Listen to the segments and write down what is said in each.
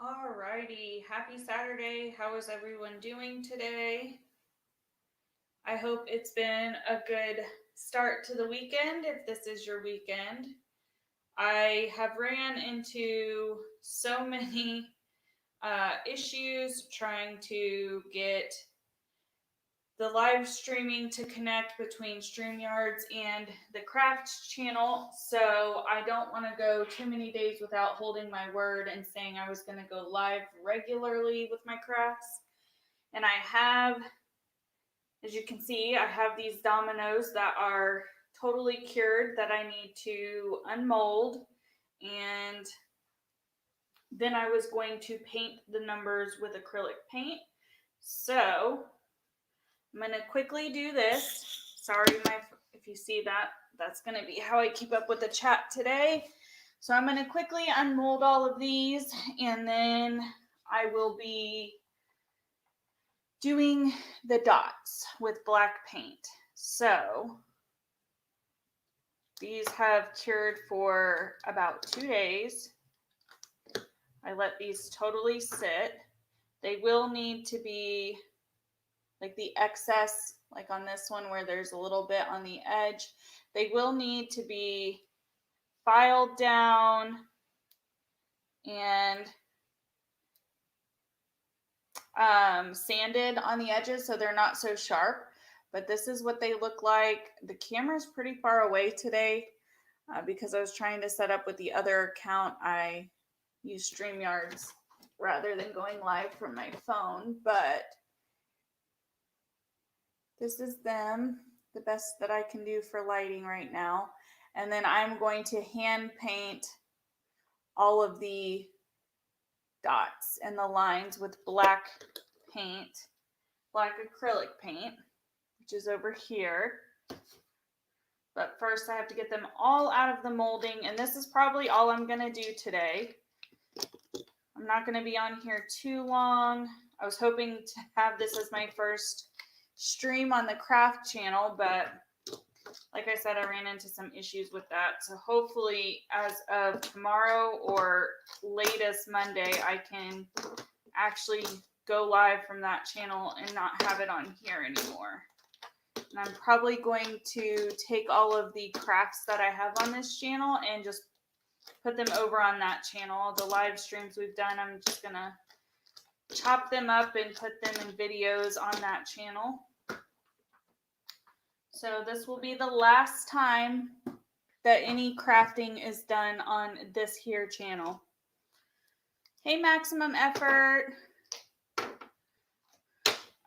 Alrighty, happy Saturday. How is everyone doing today? I hope it's been a good start to the weekend if this is your weekend. I have ran into so many issues trying to get the live streaming to connect between StreamYards and the Craft channel. So I don't want to go too many days without holding my word and saying I was going to go live regularly with my crafts. And I have, as you can see, I have these dominoes that are totally cured that I need to unmold. And then I was going to paint the numbers with acrylic paint. So I'm going to quickly do this. Sorry, if you see that, that's going to be how I keep up with the chat today. So I'm going to quickly unmold all of these, and then I will be doing the dots with black paint. So these have cured for about 2 days. I let these totally sit. They will need to be like the excess, like on this one where there's a little bit on the edge, they will need to be filed down and sanded on the edges so they're not so sharp. But this is what they look like. The camera's pretty far away today because I was trying to set up with the other account. I use StreamYards rather than going live from my phone, but this is them, the best that I can do for lighting right now. And then I'm going to hand paint all of the dots and the lines with black paint, black acrylic paint, which is over here. But first I have to get them all out of the molding, and this is probably all I'm going to do today. I'm not going to be on here too long. I was hoping to have this as my first stream on the craft channel, but like I said, I ran into some issues with that. So hopefully as of tomorrow or latest Monday, I can actually go live from that channel and not have it on here anymore. And I'm probably going to take all of the crafts that I have on this channel and just put them over on that channel. The live streams we've done, I'm just going to chop them up and put them in videos on that channel. So this will be the last time that any crafting is done on this here channel. Hey, Maximum Effort.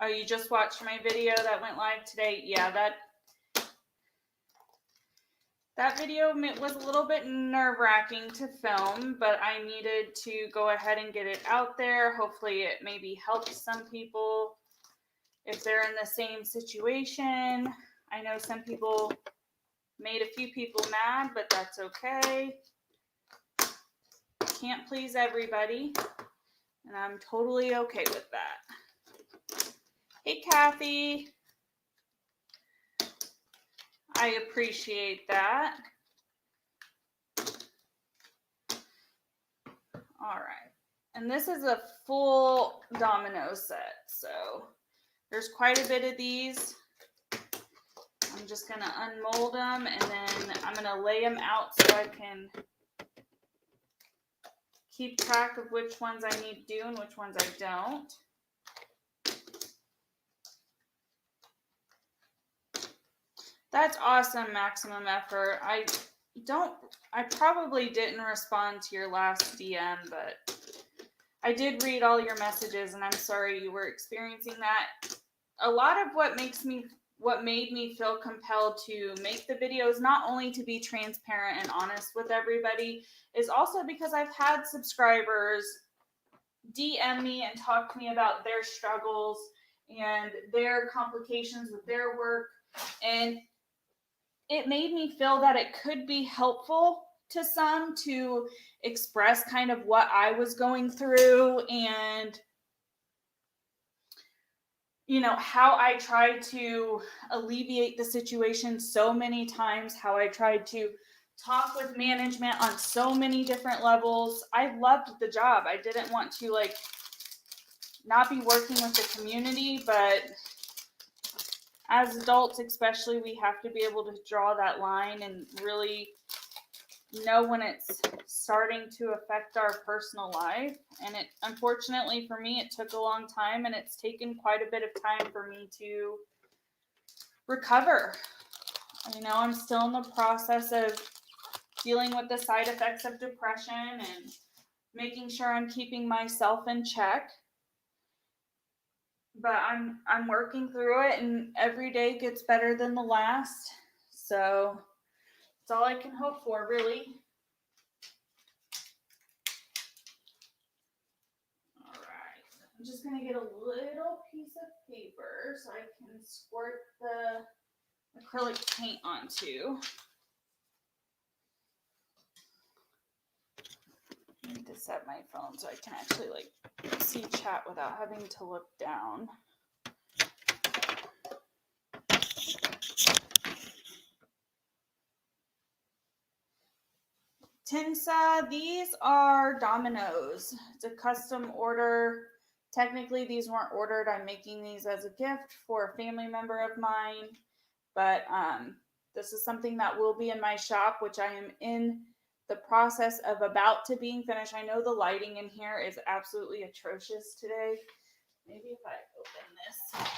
Oh, you just watched my video that went live today? Yeah, that video was a little bit nerve-wracking to film, but I needed to go ahead and get it out there. Hopefully it maybe helps some people if they're in the same situation. I know some people made a few people mad, but that's okay. Can't please everybody, and I'm totally okay with that. Hey, Kathy. I appreciate that. All right. And this is a full domino set, so there's quite a bit of these. I'm just going to unmold them, and then I'm going to lay them out so I can keep track of which ones I need to do and which ones I don't. That's awesome, Maximum Effort. I probably didn't respond to your last DM, but I did read all your messages, and I'm sorry you were experiencing that. A lot of what made me feel compelled to make the videos, not only to be transparent and honest with everybody, is also because I've had subscribers DM me and talk to me about their struggles and their complications with their work, and it made me feel that it could be helpful to some to express kind of what I was going through and, you know, how I tried to alleviate the situation so many times, how I tried to talk with management on so many different levels. I loved the job. I didn't want to like not be working with the community, but as adults especially, we have to be able to draw that line and really know when it's starting to affect our personal life. And it, unfortunately for me, it took a long time, and it's taken quite a bit of time for me to recover. You know, I'm still in the process of dealing with the side effects of depression and making sure I'm keeping myself in check. But I'm working through it, and every day gets better than the last. So it's all I can hope for, really. All right. I'm just going to get a little piece of paper so I can squirt the acrylic paint onto. I need to set my phone so I can actually like see chat without having to look down. Tinsa, these are Dominoes. It's a custom order. Technically, these weren't ordered. I'm making these as a gift for a family member of mine. But this is something that will be in my shop, which I am in the process of about to being finished. I know the lighting in here is absolutely atrocious today. Maybe if I open this.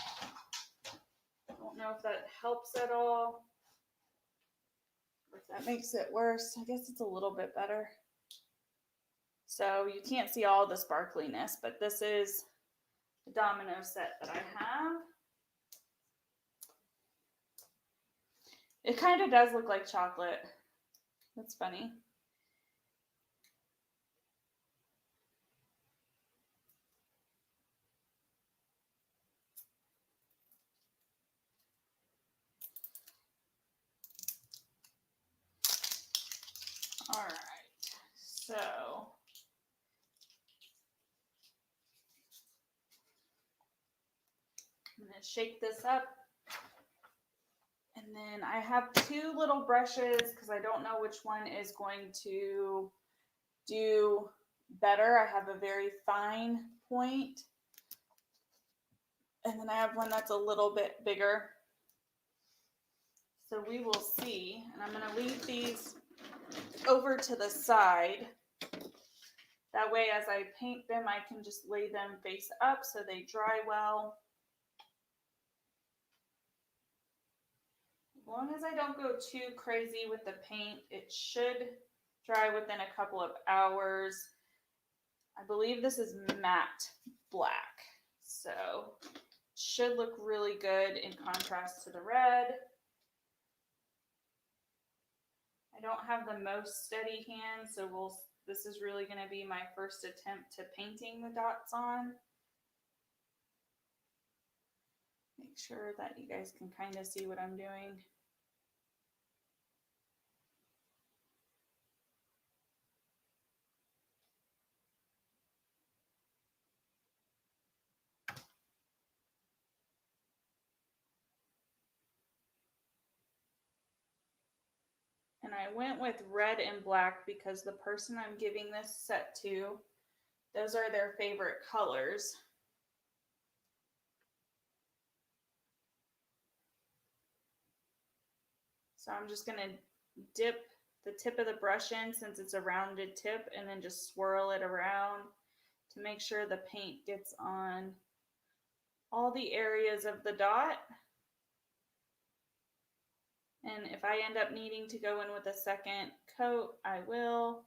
I don't know if that helps at all. If that makes it worse, I guess it's a little bit better. So you can't see all the sparkliness, but this is the domino set that I have. It kind of does look like chocolate. That's funny. All right, so I'm going to shake this up. And then I have two little brushes because I don't know which one is going to do better. I have a very fine point, and then I have one that's a little bit bigger. So we will see. And I'm going to leave these over to the side. That way, as I paint them, I can just lay them face up so they dry well. As long as I don't go too crazy with the paint, it should dry within a couple of hours. I believe this is matte black, so it should look really good in contrast to the red. I don't have the most steady hand, so this is really going to be my first attempt to painting the dots on. Make sure that you guys can kind of see what I'm doing. And I went with red and black because the person I'm giving this set to, those are their favorite colors. So I'm just going to dip the tip of the brush in since it's a rounded tip, and then just swirl it around to make sure the paint gets on all the areas of the dot. And if I end up needing to go in with a second coat, I will.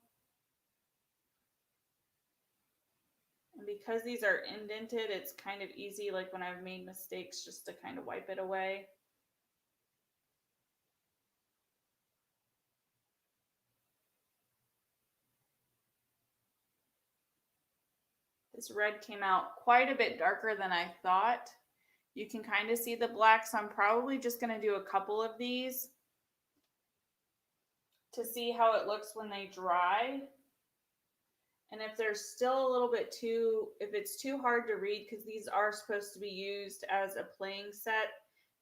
And because these are indented, it's kind of easy, like when I've made mistakes, just to kind of wipe it away. This red came out quite a bit darker than I thought. You can kind of see the black, so I'm probably just going to do a couple of these to see how it looks when they dry. And if there's still a little bit if it's too hard to read, because these are supposed to be used as a playing set,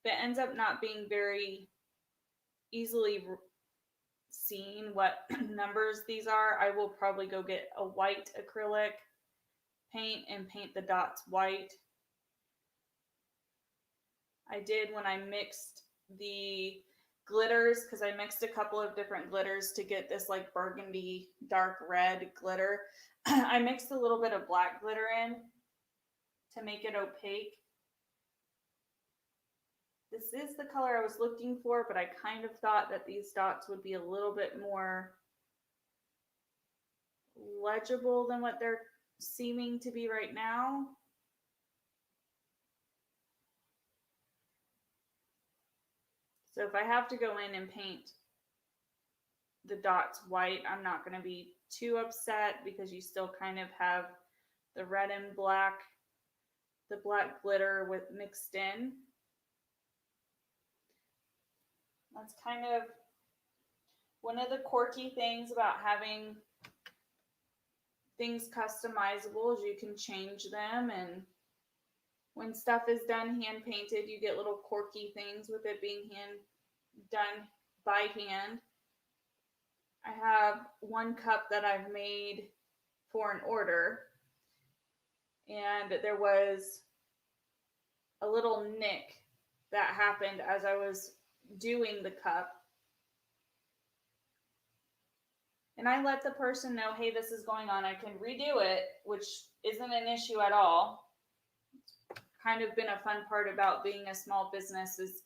if it ends up not being very easily seeing what numbers these are, I will probably go get a white acrylic paint and paint the dots white. I did when I mixed the glitters, because I mixed a couple of different glitters to get this like burgundy dark red glitter. I mixed a little bit of black glitter in to make it opaque. This is the color I was looking for, but I kind of thought that these dots would be a little bit more legible than what they're seeming to be right now. So if I have to go in and paint the dots white, I'm not going to be too upset, because you still kind of have the red and black, the black glitter with mixed in. That's kind of one of the quirky things about having things customizable, is you can change them, and when stuff is done hand painted, you get little quirky things with it being done by hand. I have one cup that I've made for an order, and there was a little nick that happened as I was doing the cup. And I let the person know, hey, this is going on. I can redo it, which isn't an issue at all. It's kind of been a fun part about being a small business is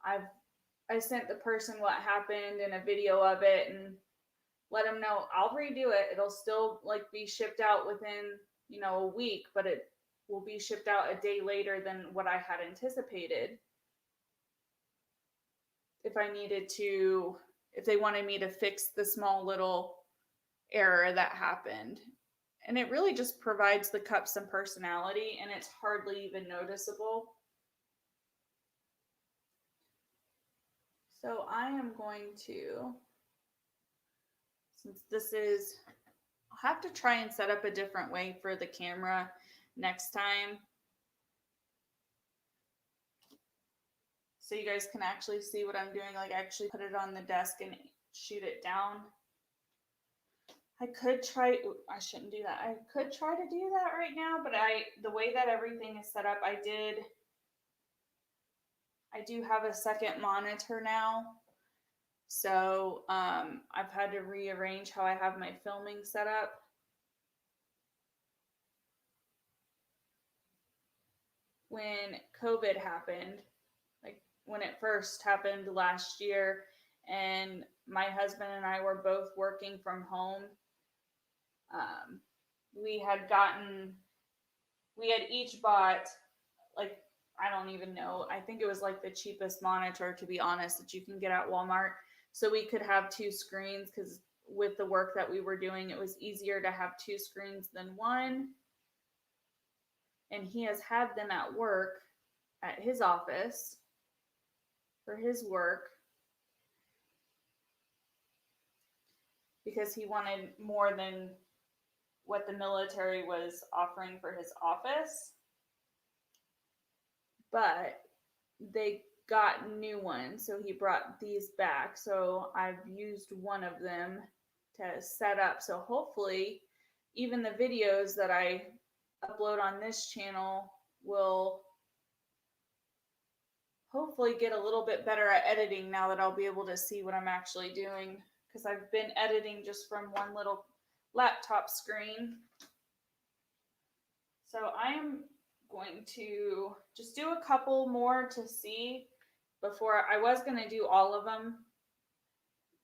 I sent the person what happened and a video of it, and let them know I'll redo it. It'll still like be shipped out within, a week, but it will be shipped out a day later than what I had anticipated. If they wanted me to fix the small little error that happened. And it really just provides the cup some personality, and it's hardly even noticeable. So I am going to, since this is, I'll have to try and set up a different way for the camera next time, so you guys can actually see what I'm doing, like actually put it on the desk and shoot it down. I shouldn't do that. I could try to do that right now, but the way that everything is set up, I do have a second monitor now. So I've had to rearrange how I have my filming set up. When COVID happened, like when it first happened last year, and my husband and I were both working from home, we had each bought, like, I don't even know, I think it was like the cheapest monitor, to be honest, that you can get at Walmart. So we could have two screens, because with the work that we were doing, it was easier to have two screens than one. And he has had them at work, at his office, for his work, because he wanted more than what the military was offering for his office. But they got new ones, so he brought these back. So I've used one of them to set up. So hopefully, even the videos that I upload on this channel will hopefully get a little bit better at editing now that I'll be able to see what I'm actually doing, because I've been editing just from one little laptop screen. So I am going to just do a couple more to see before. I was going to do all of them,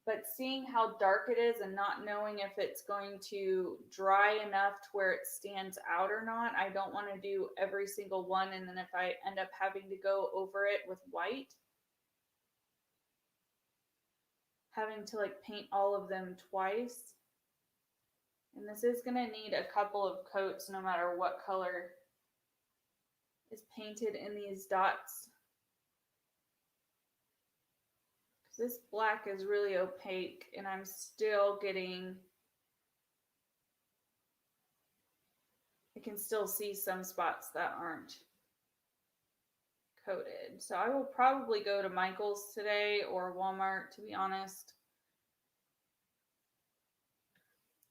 but seeing how dark it is and not knowing if it's going to dry enough to where it stands out or not, I don't want to do every single one, and then if I end up having to go over it with white, having to like paint all of them twice. And this is going to need a couple of coats no matter what color is painted in these dots. This black is really opaque, and I'm still getting, I can still see some spots that aren't coated. So I will probably go to Michael's today or Walmart, to be honest.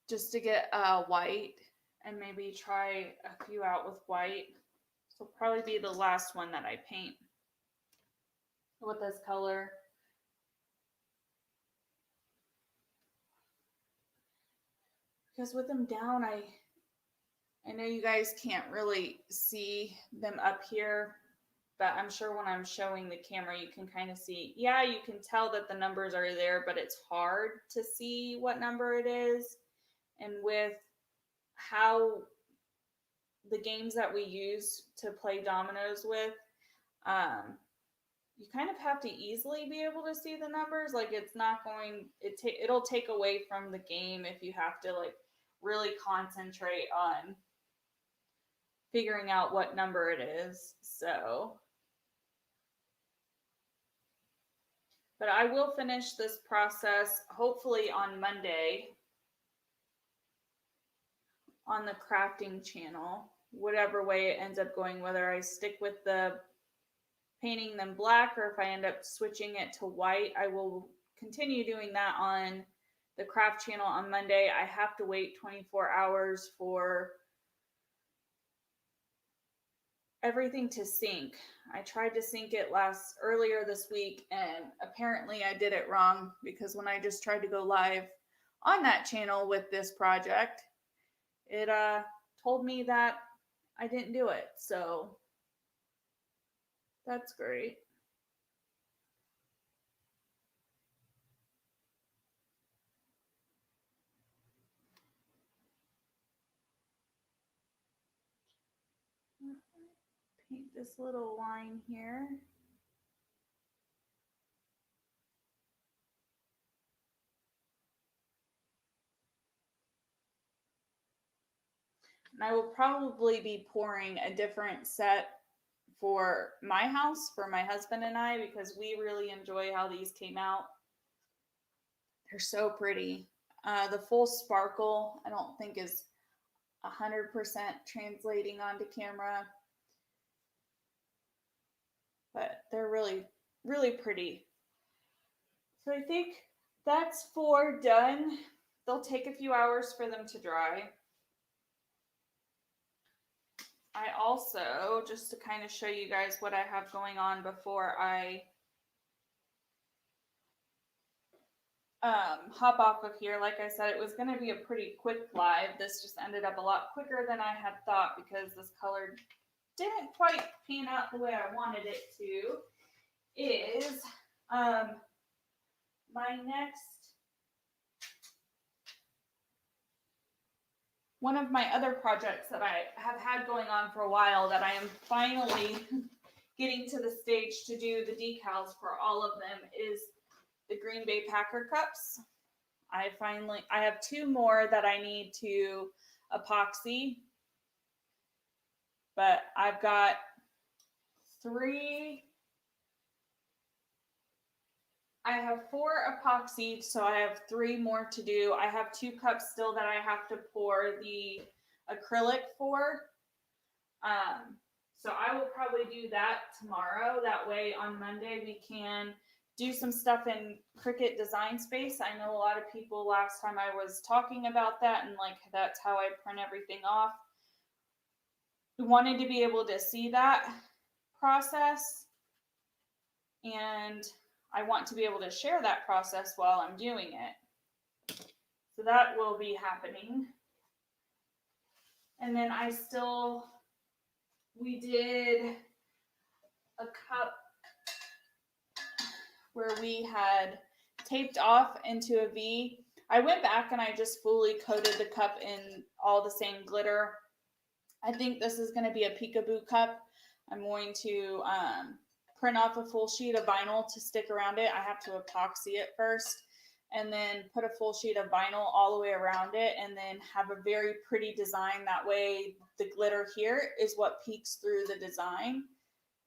just to get white and maybe try a few out with white. This will probably be the last one that I paint with this color. Because with them down, I know you guys can't really see them up here, but I'm sure when I'm showing the camera, you can kind of see. Yeah, you can tell that the numbers are there, but it's hard to see what number it is. And with how the games that we use to play dominoes with, you kind of have to easily be able to see the numbers. Like it's not going, it'll take away from the game if you have to like really concentrate on figuring out what number it is. So, but I will finish this process hopefully on Monday on the crafting channel, whatever way it ends up going, whether I stick with the painting them black or if I end up switching it to white. I will continue doing that on the craft channel on Monday. I have to wait 24 hours for everything to sync. I tried to sync it earlier this week, and apparently I did it wrong, because when I just tried to go live on that channel with this project, it told me that I didn't do it. So that's great. Paint this little line here. And I will probably be pouring a different set for my house, for my husband and I, because we really enjoy how these came out. They're so pretty. The full sparkle, I don't think is 100% translating onto camera, but they're really, really pretty. So I think that's 4 done. They'll take a few hours for them to dry. I also, just to kind of show you guys what I have going on before I hop off of here. Like I said, it was going to be a pretty quick live. This just ended up a lot quicker than I had thought, because this color didn't quite pan out the way I wanted it to. Is my next, one of my other projects that I have had going on for a while, that I am finally getting to the stage to do the decals for all of them, is the Green Bay Packer cups. I have 2 more that I need to epoxy, but I've got 3. I have 4 epoxied, so I have 3 more to do. I have 2 cups still that I have to pour the acrylic for. So I will probably do that tomorrow. That way on Monday we can do some stuff in Cricut Design Space. I know a lot of people last time I was talking about that, and like that's how I print everything off. Wanted to be able to see that process, and I want to be able to share that process while I'm doing it. So that will be happening. And then we did a cup where we had taped off into a V. I went back and I just fully coated the cup in all the same glitter. I think this is going to be a peekaboo cup. I'm going to print off a full sheet of vinyl to stick around it. I have to epoxy it first, and then put a full sheet of vinyl all the way around it, and then have a very pretty design. That way the glitter here is what peeks through the design.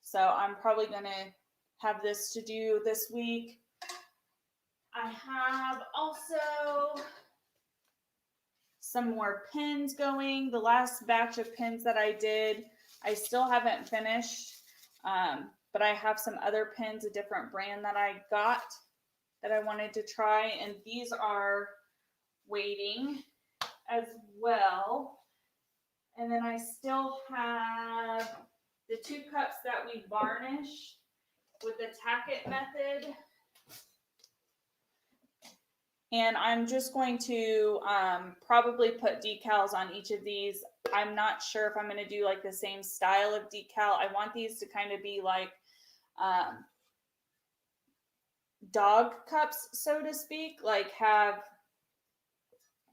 So I'm probably going to have this to do this week. I have also some more pins going. The last batch of pins that I did, I still haven't finished, but I have some other pins, a different brand that I got that I wanted to try, and these are waiting. as well. And then I still have the 2 cups that we varnished with the Tack-It method. And I'm just going to probably put decals on each of these. I'm not sure if I'm going to do like the same style of decal. I want these to kind of be like dog cups, so to speak, like have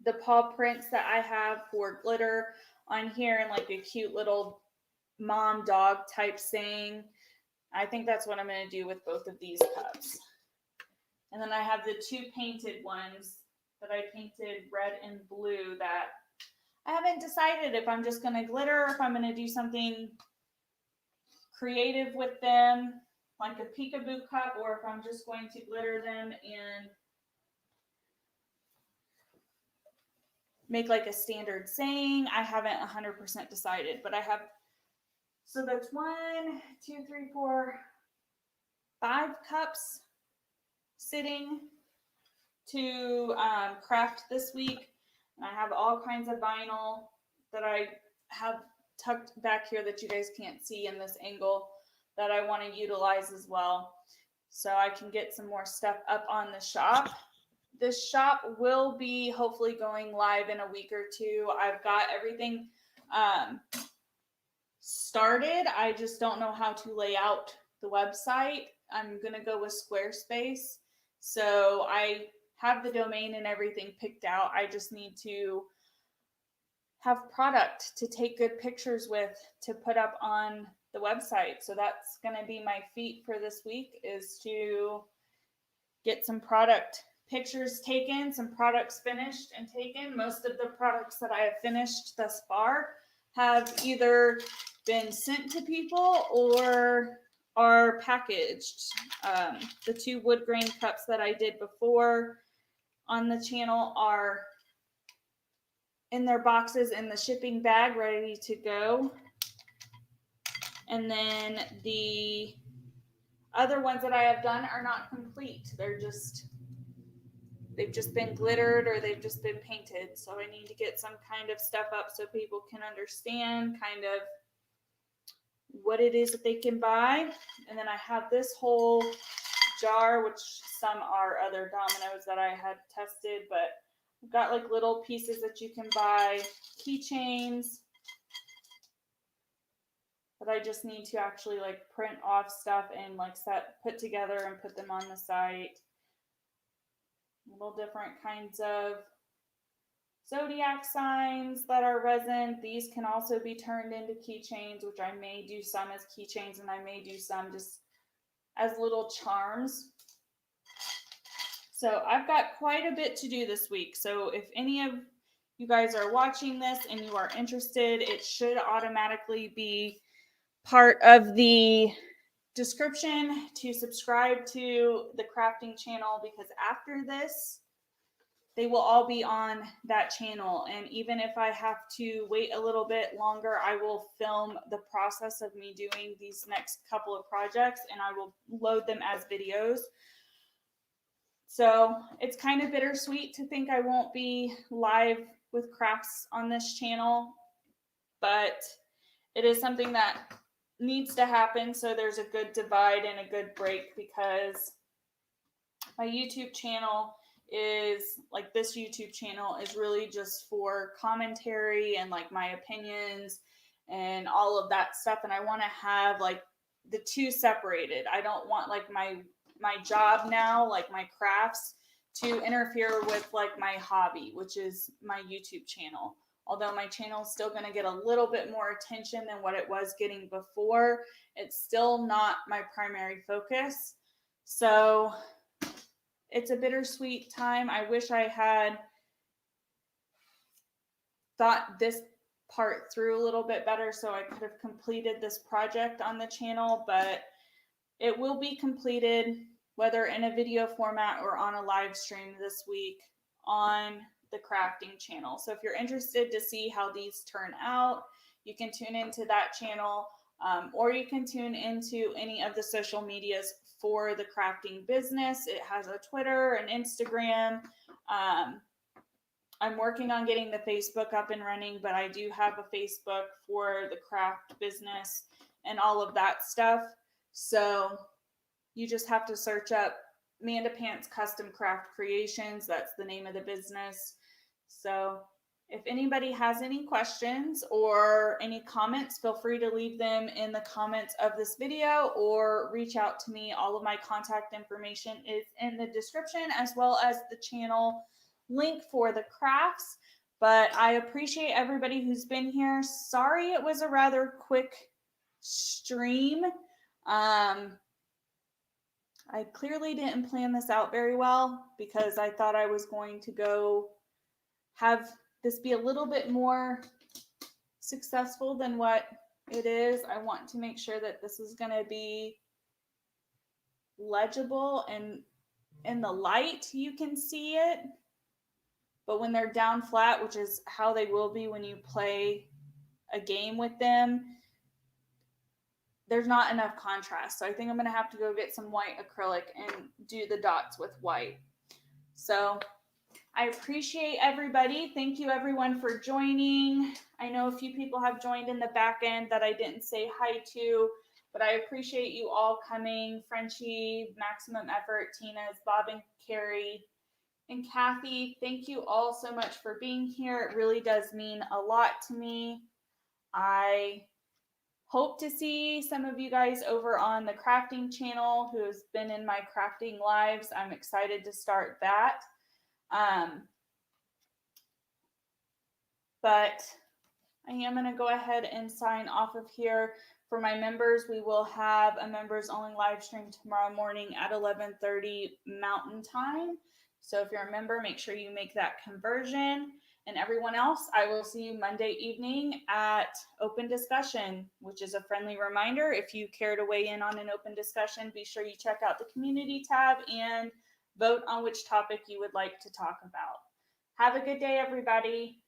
the paw prints that I have for glitter on here and like a cute little mom dog type saying. I think that's what I'm going to do with both of these cups. And then I have the 2 painted ones that I painted red and blue that I haven't decided if I'm just going to glitter or if I'm going to do something creative with them, like a peekaboo cup, or if I'm just going to glitter them and make like a standard saying. I haven't 100% decided, but I have, so that's 1, 2, 3, 4, 5 cups sitting to craft this week. And I have all kinds of vinyl that I have tucked back here that you guys can't see in this angle that I want to utilize as well. So I can get some more stuff up on the shop. This shop will be hopefully going live in a week or 2. I've got everything started. I just don't know how to lay out the website. I'm going to go with Squarespace. So I have the domain and everything picked out. I just need to have product to take good pictures with to put up on the website. So that's going to be my feat for this week, is to get some product pictures taken, some products finished and taken. Most of the products that I have finished thus far have either been sent to people or are packaged. The 2 wood grain cups that I did before on the channel are in their boxes in the shipping bag, ready to go. And then the other ones that I have done are not complete. They've just been glittered or they've just been painted. So I need to get some kind of stuff up so people can understand kind of what it is that they can buy. And then I have this whole jar, which some are other dominoes that I had tested, but I've got like little pieces that you can buy, keychains that I just need to actually like print off stuff and like put together and put them on the site. Little different kinds of zodiac signs that are resin. These can also be turned into keychains, which I may do some as keychains and I may do some just as little charms. So I've got quite a bit to do this week. So if any of you guys are watching this and you are interested, it should automatically be part of the description to subscribe to the crafting channel, because after this, they will all be on that channel. And even if I have to wait a little bit longer, I will film the process of me doing these next couple of projects and I will load them as videos. So it's kind of bittersweet to think I won't be live with crafts on this channel, but it is something that needs to happen. So there's a good divide and a good break, because my YouTube channel is like, this YouTube channel is really just for commentary and like my opinions and all of that stuff. And I want to have like the 2 separated. I don't want like my job now, like my crafts, to interfere with like my hobby, which is my YouTube channel. Although my channel is still going to get a little bit more attention than what it was getting before, it's still not my primary focus. So it's a bittersweet time. I wish I had thought this part through a little bit better so I could have completed this project on the channel, but it will be completed, whether in a video format or on a live stream this week on the crafting channel. So if you're interested to see how these turn out, you can tune into that channel, or you can tune into any of the social medias for the crafting business. It has a Twitter, an Instagram, I'm working on getting the Facebook up and running, but I do have a Facebook for the craft business and all of that stuff. So you just have to search up Manda Pants Custom Craft Creations. That's the name of the business. So if anybody has any questions or any comments, feel free to leave them in the comments of this video or reach out to me. All of my contact information is in the description, as well as the channel link for the crafts. But I appreciate everybody who's been here. Sorry it was a rather quick stream. I clearly didn't plan this out very well because I thought I was going to go have this be a little bit more successful than what it is. I want to make sure that this is going to be legible, and in the light you can see it, but when they're down flat, which is how they will be when you play a game with them, there's not enough contrast. So I think I'm going to have to go get some white acrylic and do the dots with white. So I appreciate everybody. Thank you everyone for joining. I know a few people have joined in the back end that I didn't say hi to, but I appreciate you all coming. Frenchie, Maximum Effort, Tina's, Bob and Carrie, and Kathy, thank you all so much for being here. It really does mean a lot to me. I hope to see some of you guys over on the crafting channel who has been in my crafting lives. I'm excited to start that. But I am going to go ahead and sign off of here. For my members, we will have a members only live stream tomorrow morning at 11:30 Mountain Time. So if you're a member, make sure you make that conversion. And everyone else, I will see you Monday evening at Open Discussion, which is a friendly reminder. If you care to weigh in on an open discussion, be sure you check out the community tab and vote on which topic you would like to talk about. Have a good day, everybody.